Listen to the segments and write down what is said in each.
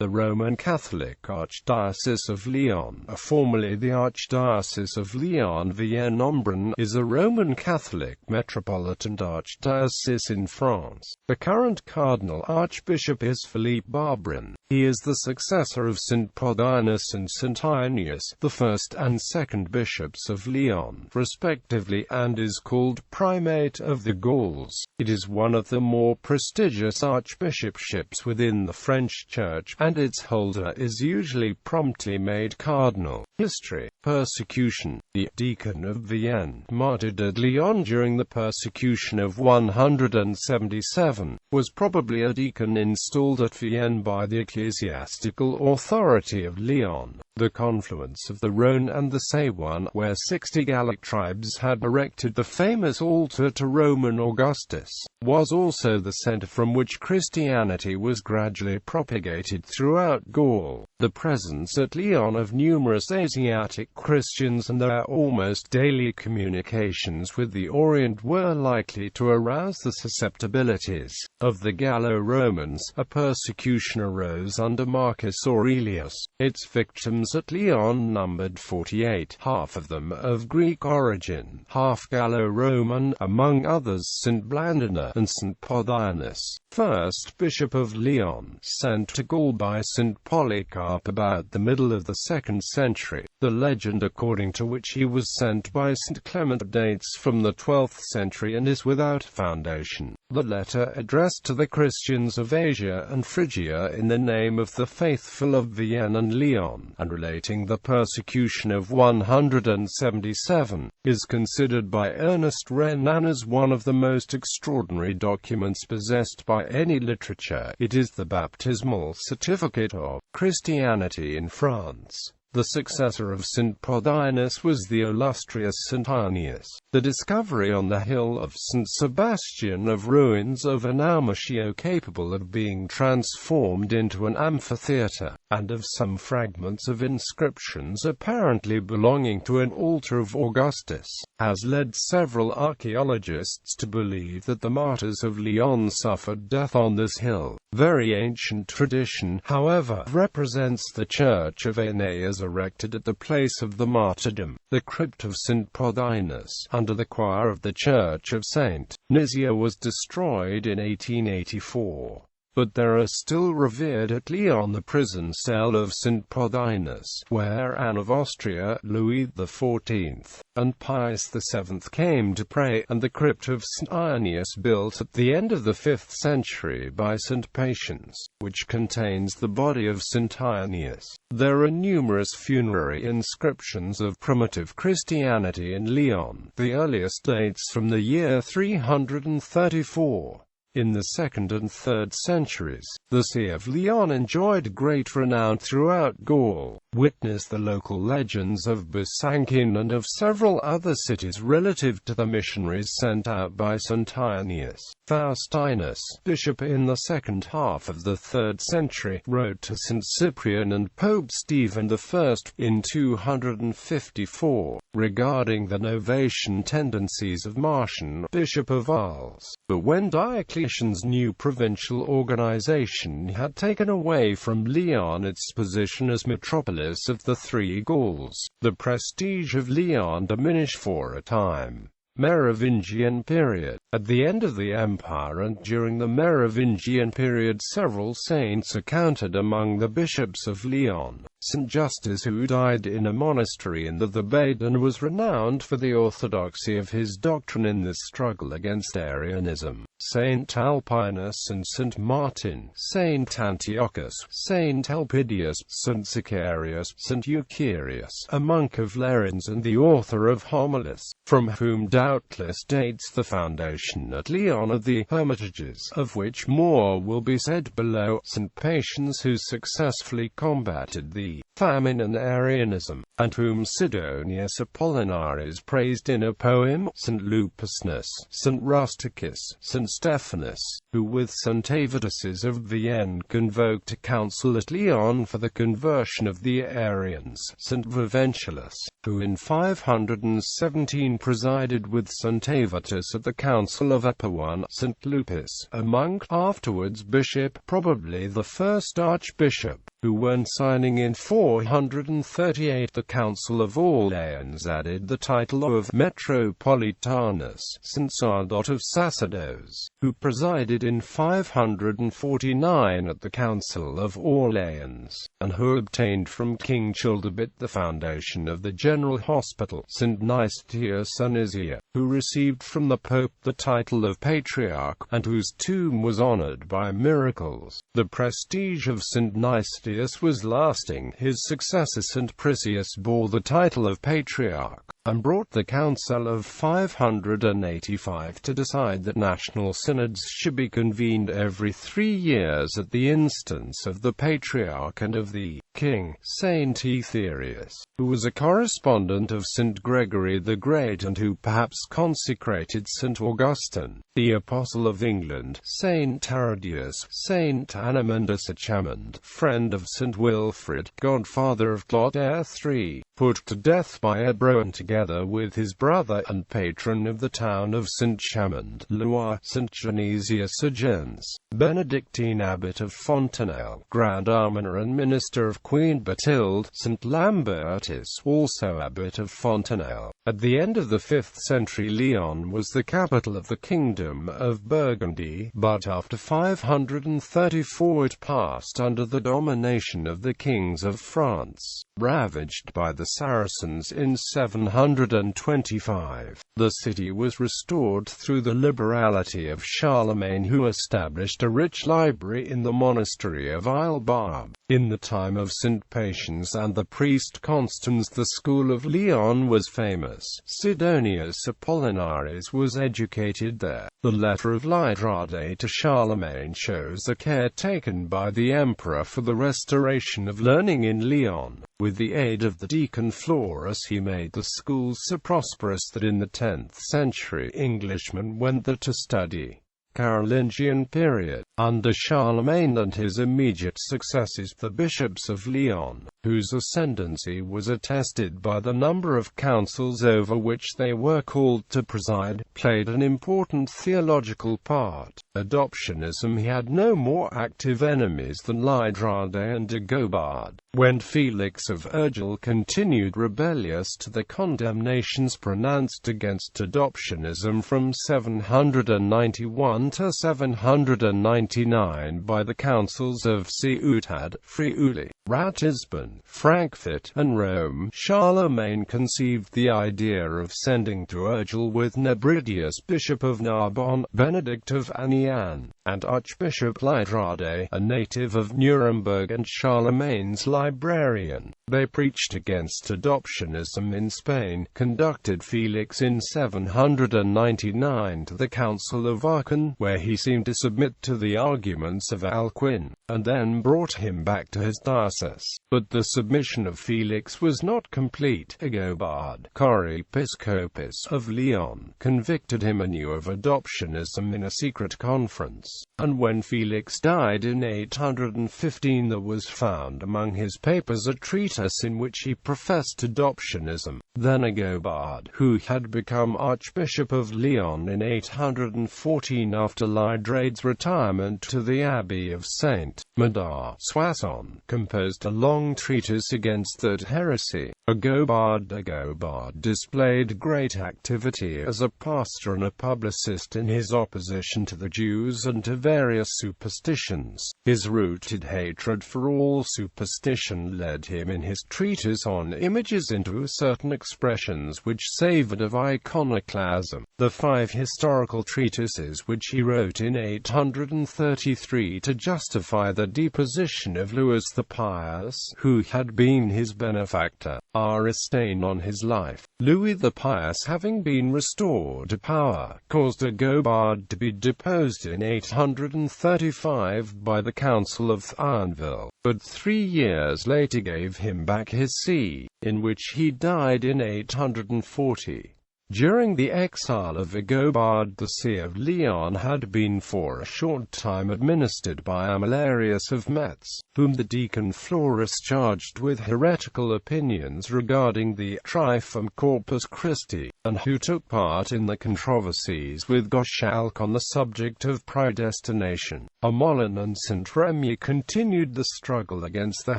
The Roman Catholic Archdiocese of Lyon, formerly the Archdiocese of Lyon-Vienne-Embrun, is a Roman Catholic Metropolitan Archdiocese in France. The current Cardinal Archbishop is Philippe Barbarin. He is the successor of St. Pothinus and St. Irenaeus, the first and second bishops of Lyon, respectively, and is called Primate of the Gauls. It is one of the more prestigious archbishopships within the French Church, and its holder is usually promptly made cardinal. History. Persecution. The deacon of Vienne, martyred at Lyon during the persecution of 177, was probably a deacon installed at Vienne by the ecclesiastical authority of Lyon. The confluence of the Rhône and the Saône, where 60 Gallic tribes had erected the famous altar to Roman Augustus, was also the centre from which Christianity was gradually propagated throughout Gaul. The presence at Lyon of numerous Asiatic Christians and their almost daily communications with the Orient were likely to arouse the susceptibilities of the Gallo-Romans. A persecution arose under Marcus Aurelius. Its victims at Lyon numbered 48, half of them of Greek origin, half Gallo-Roman, among others St. Blandina and St. Pothinus, first Bishop of Lyon, sent to Gaul by St. Polycarp about the middle of the 2nd century. The legend according to which he was sent by St. Clement dates from the 12th century and is without foundation. The letter addressed to the Christians of Asia and Phrygia in the name of the faithful of Vienne and Lyon, and relating the persecution of 177, is considered by Ernest Renan as one of the most extraordinary documents possessed by any literature. It is the baptismal certificate of Christianity in France. The successor of St. Pothinus was the illustrious St. Irenaeus. The discovery on the hill of St. Sebastian of ruins of an aumachio capable of being transformed into an amphitheatre, and of some fragments of inscriptions apparently belonging to an altar of Augustus, has led several archaeologists to believe that the martyrs of Lyon suffered death on this hill. Very ancient tradition, however, represents the church of Irenaeus erected at the place of the martyrdom. The crypt of St. Pothinus, under the choir of the church of St. Nizia, was destroyed in 1884. But there are still revered at Lyon the prison cell of St. Pothinus, where Anne of Austria, Louis XIV, and Pius VII came to pray, and the crypt of St. Irenaeus, built at the end of the 5th century by St. Patience, which contains the body of St. Irenaeus. There are numerous funerary inscriptions of primitive Christianity in Lyon. The earliest dates from the year 334. In the 2nd and 3rd centuries, the See of Lyon enjoyed great renown throughout Gaul. Witness the local legends of Besancon and of several other cities relative to the missionaries sent out by St. Irenaeus. Faustinus, bishop in the second half of the 3rd century, wrote to St. Cyprian and Pope Stephen I in 254, regarding the Novatian tendencies of Marcian, bishop of Arles. But when Diocletian's new provincial organization had taken away from Lyon its position as metropolis of the three Gauls, the prestige of Lyon diminished for a time. Merovingian period. At the end of the empire and during the Merovingian period, several saints are counted among the bishops of Lyon. St. Justus, who died in a monastery in the Thebaid and was renowned for the orthodoxy of his doctrine in this struggle against Arianism. Saint Alpinus and St. Martin, Saint Antiochus, Saint Elpidius, St. Sicarius, St. Eucherius, a monk of Lerins and the author of Homilies, from whom doubtless dates the foundation at Lyon of the hermitages, of which more will be said below. St. Patience, who successfully combated the the famine and Arianism, and whom Sidonius Apollinaris praised in a poem, St. Lupusnus, St. Rusticus, St. Stephanus, who with St. Avitus of Vienne convoked a council at Lyon for the conversion of the Arians, St. Viventilus, who in 517 presided with St. Avitus at the Council of Epawan, St. Lupus, a monk, afterwards bishop, probably the first archbishop, who when signing in 438 the Council of Orleans added the title of Metropolitanus, St. Sardot of Sacerdos, who presided in 549 at the Council of Orleans, and who obtained from King Childebert the foundation of the General Hospital, St. Nicetius Sunisia, who received from the Pope the title of Patriarch, and whose tomb was honored by miracles. The prestige of St. Nicetius was lasting. His successor St. Prisius bore the title of Patriarch, and brought the Council of 585 to decide that national synods should be convened every 3 years at the instance of the Patriarch and of the King, Saint Aetherius, who was a correspondent of St. Gregory the Great and who perhaps consecrated St. Augustine, the Apostle of England, St. Taradius, St. Anamandus Achamond, friend of St. Wilfrid, godfather of Gauls.It, put to death by Ebroin together with his brother and patron of the town of St. Chamond, Loire, St. Genesius Agens, Benedictine abbot of Fontenelle, Grand Almoner and minister of Queen Bathilde, St. Lambertus, also abbot of Fontenelle. At the end of the 5th century Lyon was the capital of the Kingdom of Burgundy, but after 534 it passed under the domination of the kings of France, ravaged by the Saracens in 725. The city was restored through the liberality of Charlemagne, who established a rich library in the monastery of Isle-Barbe. In the time of St. Patience and the priest Constans the school of Lyon was famous. Sidonius Apollinaris was educated there. The letter of Lidrade to Charlemagne shows the care taken by the emperor for the restoration of learning in Lyon. With the aid of the deacon Florus he made the schools so prosperous that in the 10th century Englishmen went there to study. Carolingian period. Under Charlemagne and his immediate successors, the bishops of Lyon, whose ascendancy was attested by the number of councils over which they were called to preside, played an important theological part. Adoptionism had no more active enemies than Lidrade and Dagobard. When Felix of Urgel continued rebellious to the condemnations pronounced against adoptionism from 791 to 799 by the councils of Ciutat, Friuli, Ratisbon, Frankfurt, and Rome, Charlemagne conceived the idea of sending to Urgel with Nebridius, Bishop of Narbonne, Benedict of Aniane, and Archbishop Lidrade, a native of Nuremberg and Charlemagne's librarian. They preached against adoptionism in Spain, conducted Felix in 799 to the Council of Aachen, where he seemed to submit to the arguments of Alcuin, and then brought him back to his diocese. But the submission of Felix was not complete. Agobard, Chorepiscopus of Lyon, convicted him anew of adoptionism in a secret conference, and when Felix died in 815 there was found among his papers a treatise in which he professed adoptionism. Then Agobard, who had become Archbishop of Lyon in 814 after Lidrade's retirement to the Abbey of Saint Médard, Soissons, composed a long treatise against that heresy. Agobard displayed great activity as a pastor and a publicist in his opposition to the Jews and to various superstitions. His rooted hatred for all superstition led him in his treatise on images into certain expressions which savored of iconoclasm. The 5 historical treatises which he wrote in 833 to justify the deposition of Louis the Pious, who had been his benefactor, are a stain on his life. Louis the Pious, having been restored to power, caused Agobard to be deposed in 835 by the Council of Thionville, but 3 years later gave him back his see, in which he died in 840. During the exile of Agobard, the see of Lyon had been for a short time administered by Amalarius of Metz, whom the deacon Florus charged with heretical opinions regarding the Triform Corpus Christi, and who took part in the controversies with Gottschalk on the subject of predestination. Amollon and St. Remy continued the struggle against the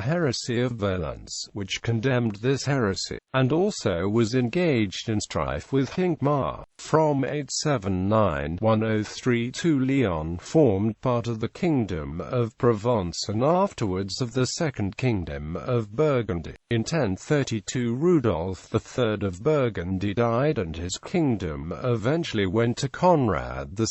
heresy of Valence, which condemned this heresy, and also was engaged in strife with Hincmar. From 879-1032 Lyon formed part of the Kingdom of Provence and afterwards of the Second Kingdom of Burgundy. In 1032 Rudolph III of Burgundy died and his kingdom eventually went to Conrad II.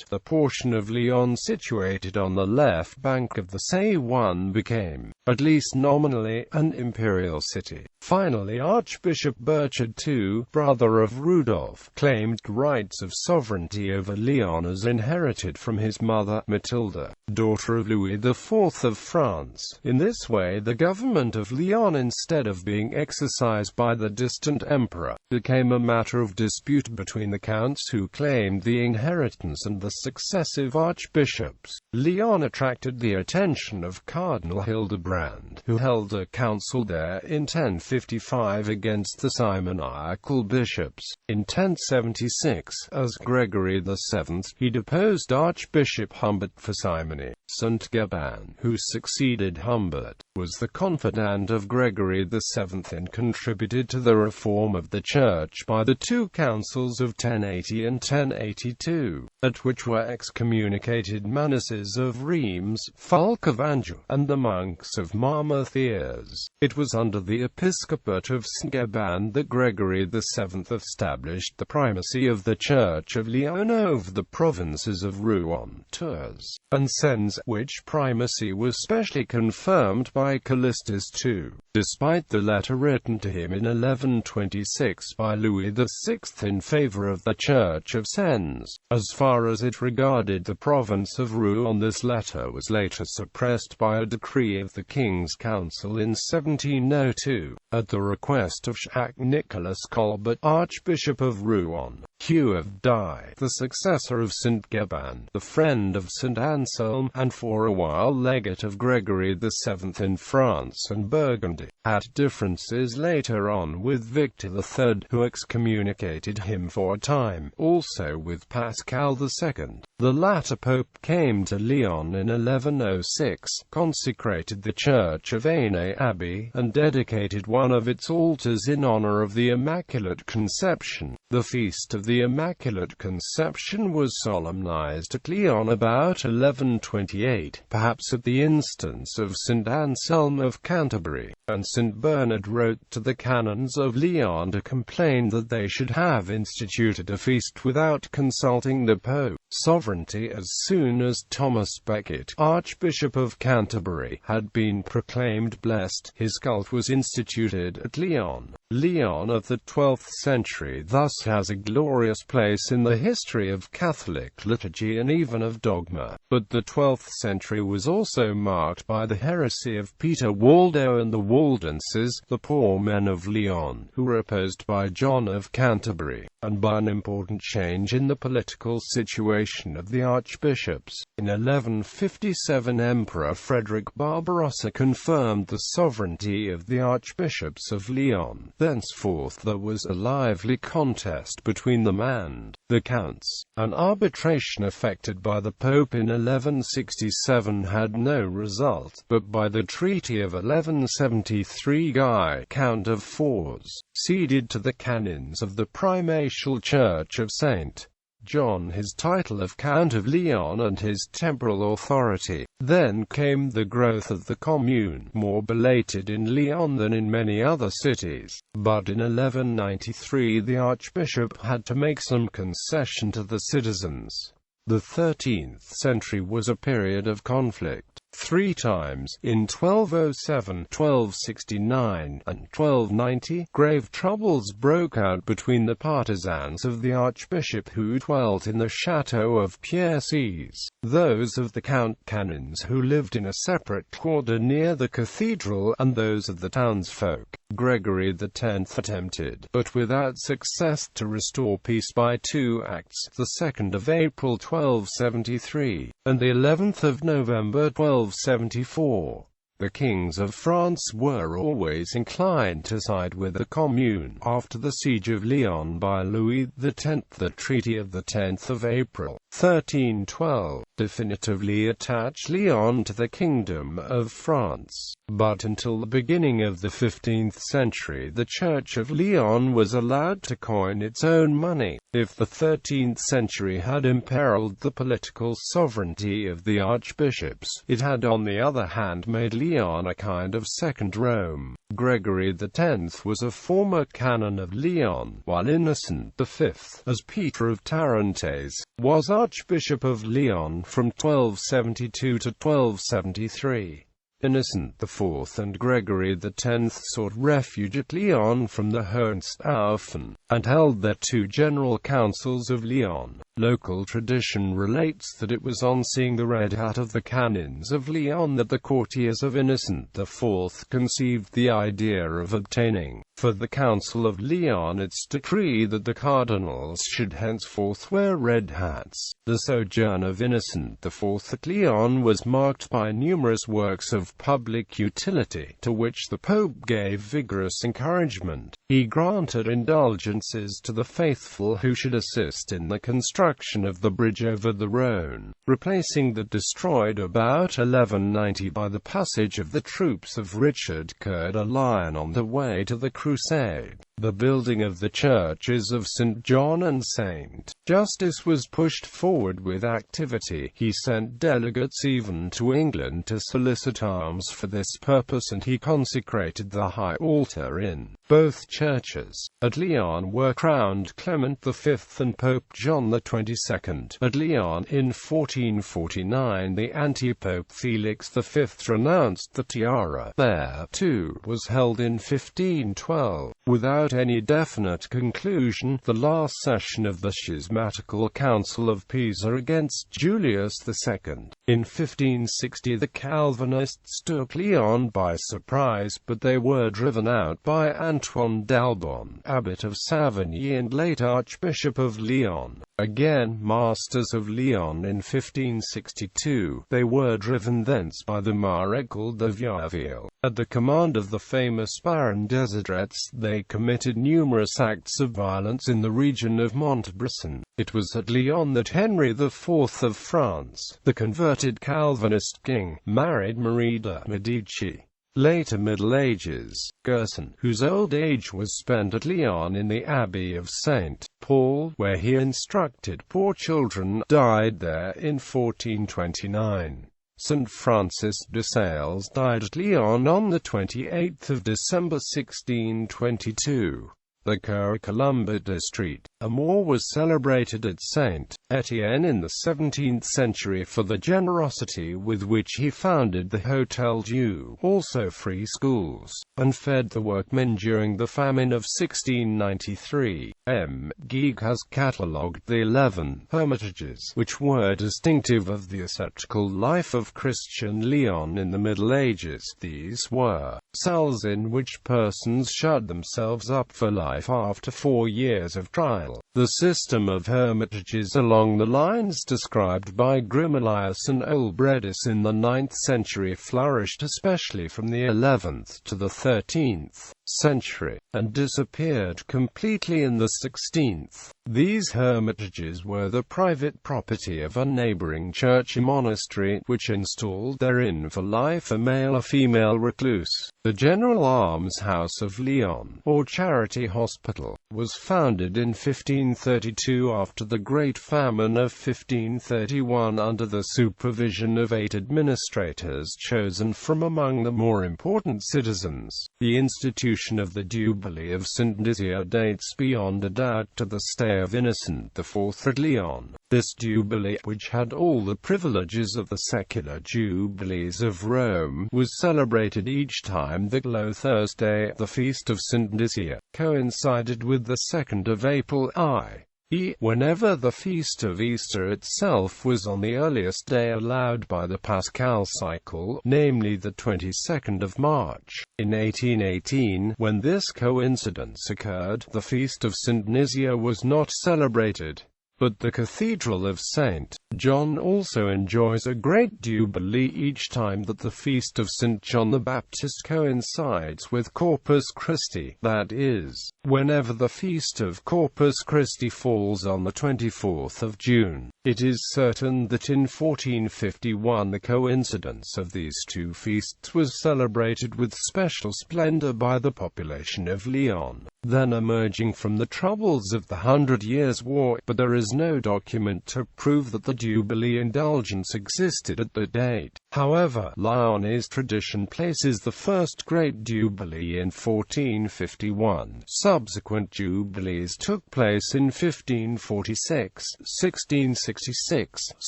The portion of Lyon situated on the left bank of the Seine became, at least nominally, an imperial city. Finally, Archbishop Burchard II, brother of Rudolph, claimed rights of sovereignty over Lyon as inherited from his mother, Matilda, daughter of Louis IV of France. In this way, the government of Lyon, instead of being exercised by the distant emperor, became a matter of dispute between the counts who claimed the inheritance and the successive archbishops. Lyon attracted the attention of Cardinal Hildebrand, who held a council there in 1055 against the simoniacal bishops. In 1076, as Gregory VII, he deposed Archbishop Humbert for simony. St. Gaban, who succeeded Humbert, was the confidant of Gregory VII and contributed to the reform of the Church by the two councils of 1080 and 1082, at which were excommunicated Manises of Reims, Fulk of Anjou, and the monks of Marmothiers. It was under the episcopate of St. Gaban that Gregory VII established the primacy of the Church of Lyon over the provinces of Rouen, Tours, and Sens, which primacy was specially confirmed by Callistus II. Despite the letter written to him in 1126 by Louis VI in favor of the Church of Sens, as far as it regarded the province of Rouen, this letter was later suppressed by a decree of the King's Council in 1702, at the request of Jacques Nicolas Colbert, Archbishop of Rouen. Hugh of Dye, the successor of St. Gaban, the friend of St. Anselm, and for a while legate of Gregory VII in France and Burgundy, had differences later on with Victor III, who excommunicated him for a time, also with Pascal II. The latter pope came to Lyon in 1106, consecrated the church of Ainay Abbey, and dedicated one of its altars in honor of the Immaculate Conception. The Feast of the Immaculate Conception was solemnized at Lyon about 1128, perhaps at the instance of St. Anselm of Canterbury, and St. Bernard wrote to the canons of Lyon to complain that they should have instituted a feast without consulting the Pope. Sovereignty. As soon as Thomas Becket, Archbishop of Canterbury, had been proclaimed blessed, his cult was instituted at Lyon. Lyon of the 12th century thus has a glorious place in the history of Catholic liturgy and even of dogma, but the 12th century was also marked by the heresy of Peter Waldo and the Waldenses, the poor men of Lyon, who were opposed by John of Canterbury, and by an important change in the political situation of the archbishops. In 1157 Emperor Frederick Barbarossa confirmed the sovereignty of the archbishops of Lyon. Thenceforth there was a lively contest between them and the counts. An arbitration effected by the Pope in 1167 had no result, but by the Treaty of 1173 Guy, Count of Fours, ceded to the canons of the primatial Church of St. John his title of Count of Lyon and his temporal authority. Then came the growth of the Commune, more belated in Lyon than in many other cities. But in 1193 the Archbishop had to make some concession to the citizens. The 13th century was a period of conflict. 3 times, in 1207, 1269, and 1290, grave troubles broke out between the partisans of the archbishop who dwelt in the chateau of Pierres, those of the Count Canons who lived in a separate quarter near the cathedral, and those of the townsfolk. Gregory X attempted, but without success, to restore peace by 2 acts, the 2nd of April 1273, and the 11th of November 1274. The kings of France were always inclined to side with the Commune. After the siege of Lyon by Louis X, the Treaty of the 10th of April, 1312, definitively attached Lyon to the Kingdom of France. But until the beginning of the 15th century, the Church of Lyon was allowed to coin its own money. If the 13th century had imperiled the political sovereignty of the archbishops, it had on the other hand made Lyon a kind of second Rome. Gregory X was a former canon of Lyon, while Innocent V, as Peter of Tarentaise, was Archbishop of Lyon from 1272 to 1273. Innocent IV and Gregory X sought refuge at Lyon from the Hohenstaufen, and held their 2 general councils of Lyon. Local tradition relates that it was on seeing the red hat of the canons of Lyon that the courtiers of Innocent IV conceived the idea of obtaining, for the Council of Lyon, its decree that the cardinals should henceforth wear red hats. The sojourn of Innocent IV at Lyon was marked by numerous works of public utility, to which the Pope gave vigorous encouragement. He granted indulgences to the faithful who should assist in the construction of the bridge over the Rhône, replacing the destroyed about 1190 by the passage of the troops of Richard Coeur de Lion on the way to the Crusade. The building of the churches of St. John and St. Justice was pushed forward with activity. He sent delegates even to England to solicit alms for this purpose, and he consecrated the high altar in both churches. At Lyon were crowned Clement V and Pope John XXII. At Lyon in 1449 the anti-pope Felix V renounced the tiara. There, too, was held in 1512, without any definite conclusion, the last session of the Schismatical Council of Pisa against Julius II. In 1560 the Calvinists took Lyon by surprise, but they were driven out by Antoine d'Albon, abbot of Savigny and late Archbishop of Lyon. Again masters of Lyon in 1562, they were driven thence by the Maréchal de Vieilleville. At the command of the famous Baron Desiderates, they committed numerous acts of violence in the region of Montbrison. It was at Lyon that Henry IV of France, the converted Calvinist king, married Marie de Medici. Later Middle Ages, Gerson, whose old age was spent at Lyon in the Abbey of St. Paul, where he instructed poor children, died there in 1429. St. Francis de Sales died at Lyon on the 28th of December 1622. The Coeur Colomba district. Amour was celebrated at Saint Etienne in the 17th century for the generosity with which he founded the Hôtel Dieu, also free schools, and fed the workmen during the famine of 1693. M. Guigues has catalogued the 11 hermitages, which were distinctive of the ascetical life of Christian Lyon in the Middle Ages. These were cells in which persons shut themselves up for life after 4 years of trial. The system of hermitages along the lines described by Grimelius and Olbredus in the 9th century flourished especially from the 11th to the 13th century, and disappeared completely in the 16th. These hermitages were the private property of a neighboring church or monastery, which installed therein for life a male or female recluse. The General Almshouse of Lyon, or Charity Hospital, was founded in 15 1532 after the Great Famine of 1531 under the supervision of 8 administrators chosen from among the more important citizens. The institution of the Jubilee of St. Nizia dates beyond a doubt to the stay of Innocent IV at Lyon. This Jubilee, which had all the privileges of the secular Jubilees of Rome, was celebrated each time that Low Thursday, the feast of St. Nizia, coincided with the 2nd of April, i.e., whenever the feast of Easter itself was on the earliest day allowed by the Paschal cycle, namely the 22nd of March. In 1818, when this coincidence occurred, the feast of St. Nizia was not celebrated. But the Cathedral of St. John also enjoys a great jubilee each time that the feast of St. John the Baptist coincides with Corpus Christi, that is, whenever the feast of Corpus Christi falls on the 24th of June. It is certain that in 1451 the coincidence of these two feasts was celebrated with special splendor by the population of Lyon, then emerging from the troubles of the 100 Years' War, but there is no document to prove that the Jubilee indulgence existed at the date. However, Lyonese tradition places the first great Jubilee in 1451. Subsequent Jubilees took place in 1546, 1666,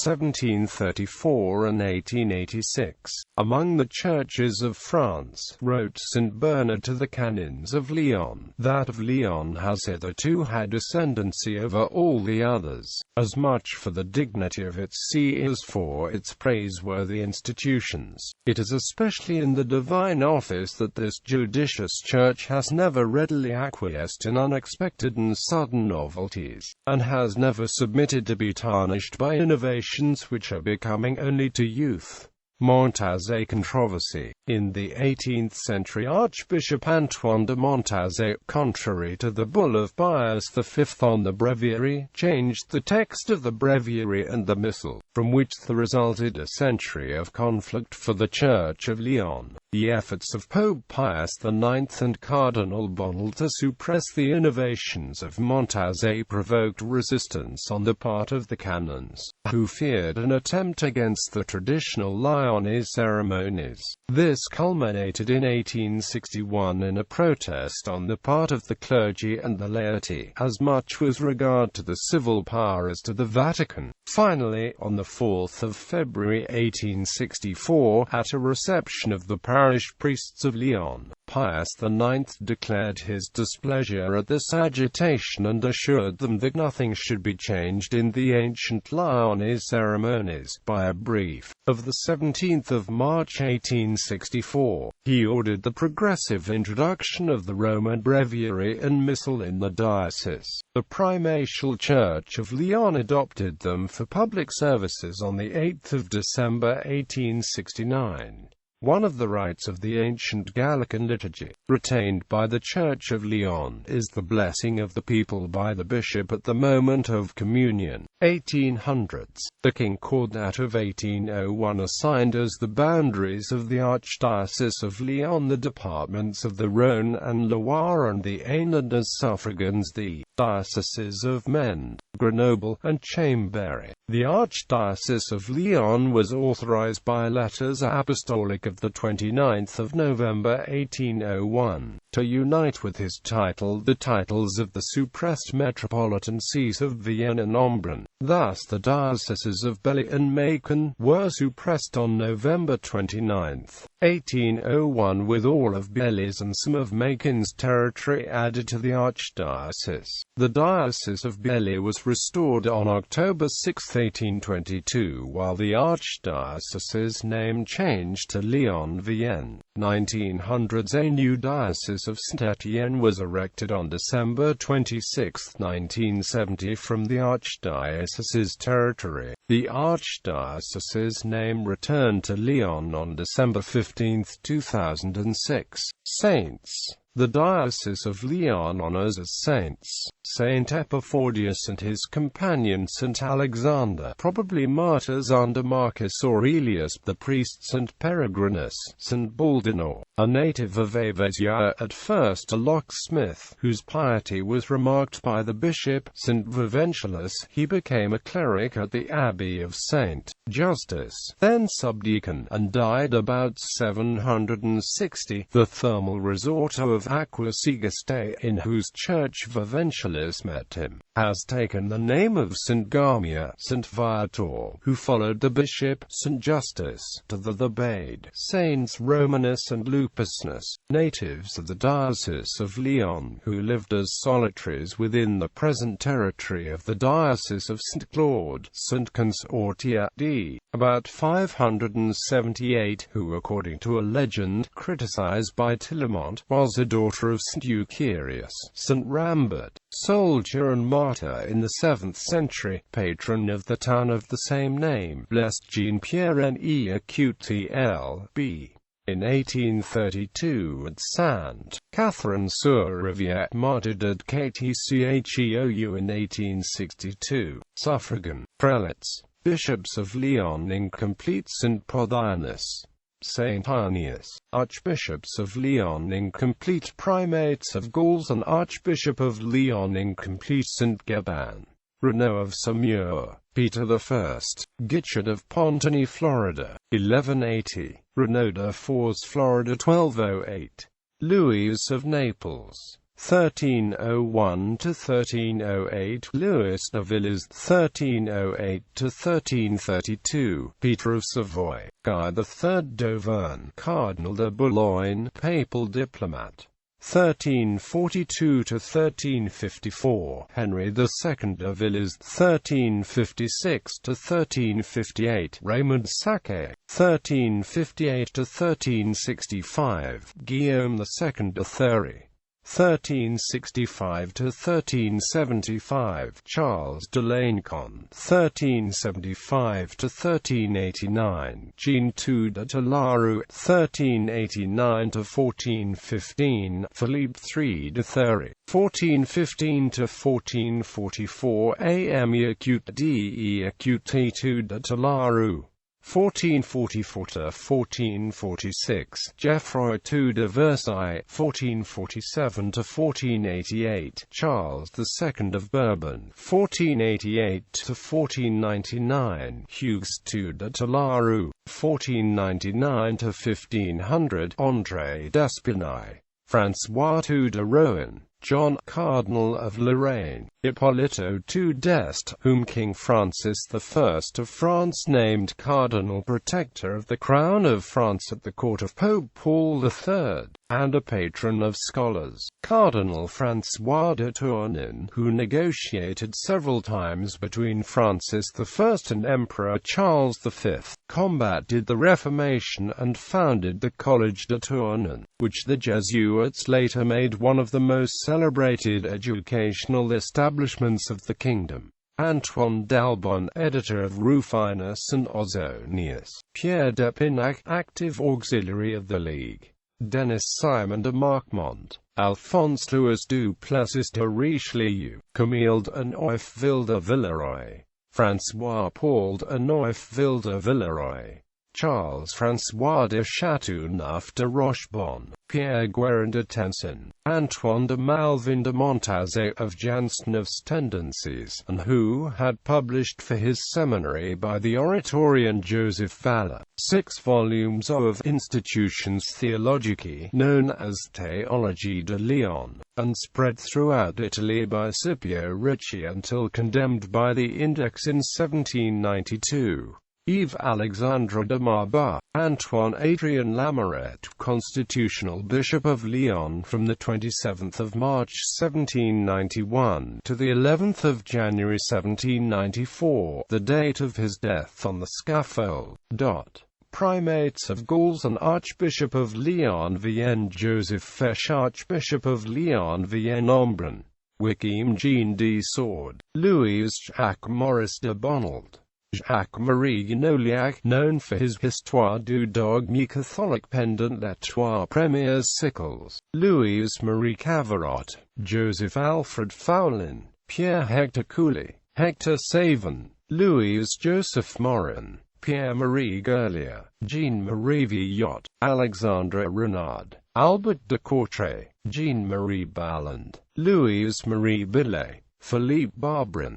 1734 and 1886. Among the churches of France, wrote St. Bernard to the canons of Lyon, that of Lyon has hitherto had ascendancy over all the others, as much for the dignity of its see as for its praiseworthy institutions. It is especially in the divine office that this judicious church has never readily acquiesced in unexpected and sudden novelties, and has never submitted to be tarnished by innovations which are becoming only to youth. Montaze controversy. In the 18th century, Archbishop Antoine de Montaze, contrary to the bull of Pius V on the breviary, changed the text of the breviary and the missal, from which there resulted a century of conflict for the Church of Lyon. The efforts of Pope Pius IX and Cardinal Archbishop to suppress the innovations of Montaze provoked resistance on the part of the canons, who feared an attempt against the traditional Lyonese ceremonies. This culminated in 1861 in a protest on the part of the clergy and the laity, as much with regard to the civil power as to the Vatican. Finally, on the 4th of February 1864, at a reception of the parish priests of Lyon, Pius IX declared his displeasure at this agitation and assured them that nothing should be changed in the ancient Lyonese ceremonies. By a brief of the 17th of March 1864, he ordered the progressive introduction of the Roman breviary and missal in the diocese. The Primatial Church of Lyon adopted them for public services on the 8th of December 1869. One of the rites of the ancient Gallican liturgy, retained by the Church of Lyon, is the blessing of the people by the bishop at the moment of communion. 1800s. The Concordat of 1801 assigned as the boundaries of the Archdiocese of Lyon the departments of the Rhône and Loire and the Aisne, and as suffragans the dioceses of Mende, Grenoble, and Chambéry. The Archdiocese of Lyon was authorized by letters apostolic of the 29th of November 1801, to unite with his title the titles of the suppressed metropolitan sees of Vienne and Embrun. Thus the dioceses of Belley and Macon were suppressed on November 29, 1801, with all of Belley's and some of Macon's territory added to the archdiocese. The diocese of Belley was restored on October 6, 1822, while the archdiocese's name changed to Lyon-Vienne. 1900s. A new diocese of Saint-Étienne was erected on December 26, 1970 from the archdiocese's territory. The archdiocese's name returned to Lyon on December 15, 2006. Saints. The Diocese of Lyon honors as saints Saint Epiphodius and his companion Saint Alexander, probably martyrs under Marcus Aurelius, the priest Saint Peregrinus, Saint Bald Ferdinand, a native of Avesia, at first a locksmith, whose piety was remarked by the bishop, St. Viventilus. He became a cleric at the Abbey of St. Justus, then subdeacon, and died about 760. The thermal resort of Aquasiguste, in whose church Viventilus met him, has taken the name of St. Gamia, St. Viator, who followed the bishop, St. Justus, to the Bade. Saints Romanus and Lupusnus, natives of the Diocese of Lyon, who lived as solitaries within the present territory of the Diocese of St. Claude, St. Consortia.D. about 578, who, according to a legend, criticized by Tillemont, was a daughter of St. Eucherius, St. Rambert, soldier and martyr in the 7th century, patron of the town of the same name, blessed Jean-Pierre-Ne Acutl.B. In 1832 at Sainte Catherine-sur-Rivière, martyred at Ktcheu in 1862. Suffragan prelates, bishops of Lyon incomplete: St. Pothinus, St. Irenaeus, archbishops of Lyon incomplete. Primates of Gauls and Archbishop of Lyon incomplete: St. Gaban, Renaud of Saumur, Peter I, Gitchard of Ponteny, Florida, 1180, Renaud de Fours, Florida, 1208, Louis of Naples, 1301–1308, Louis de Villiers, 1308–1332, Peter of Savoy, Guy III d'Auvergne, Cardinal de Boulogne, papal diplomat, 1342–1354, Henry II de Villiers, 1356–1358, Raymond Sacquet, 1358–1365, Guillaume II de Thury, 1365–1375, Charles de Lancon, 1375–1389, Jean II de Talaru, 1389–1415, Philippe III de Thury, 1415–1444, Ami Acute de Acute de Talaru, 1444–1446, Geoffroy II de Versailles, 1447–1488, Charles II of Bourbon, 1488–1499, Hugues II de Talaru, 1499–1500, André d'Espinay, François II de Rohan, John, Cardinal of Lorraine, Ippolito II d'Este, whom King Francis I of France named Cardinal Protector of the Crown of France at the court of Pope Paul III, and a patron of scholars, Cardinal François de Tournon, who negotiated several times between Francis I and Emperor Charles V, combated the Reformation and founded the Collège de Tournon, which the Jesuits later made one of the most celebrated educational establishments of the kingdom. Antoine d'Albon, editor of Rufinus and Ausonius. Pierre d'Epinac, active auxiliary of the League. Denis Simon de Marquemont, Alphonse Louis du Plessis de Richelieu, Camille de Neufville de Villeroy, François-Paul de Neufville de Villeroy, Charles-François de Chateauneuf de Rochebonne, Pierre Guérin de Tensin, Antoine de Malvin de Montazet of Jansen's Tendencies, and who had published for his seminary by the Oratorian Joseph Valla 6 volumes of Institutions Theologicae, known as Théologie de Lyon, and spread throughout Italy by Scipio Ricci until condemned by the Index in 1792. Yves Alexandre de Marbat, Antoine Adrien Lamourette, Constitutional Bishop of Lyon from the 27th of March 1791 to the 11th of January 1794, the date of his death on the scaffold. Primates of Gauls and Archbishop of Lyon-Vienne, Joseph Fesch, Archbishop of Lyon-Vienne-Embrun, Joachim Jean de Sord, Louis Jacques Maurice de Bonald, Jacques-Marie Noliac, known for his Histoire du dogme catholique pendant les trois premiers siècles, Louis-Marie Cavarotte, Joseph Alfred Foulin, Pierre Hector Coully, Hector Savin, Louis Joseph Morin, Pierre-Marie Gerlier, Jean-Marie Villot, Alexandre Renard, Albert de Courtrai, Jean-Marie Balland, Louise-Marie Billet, Philippe Barbarin.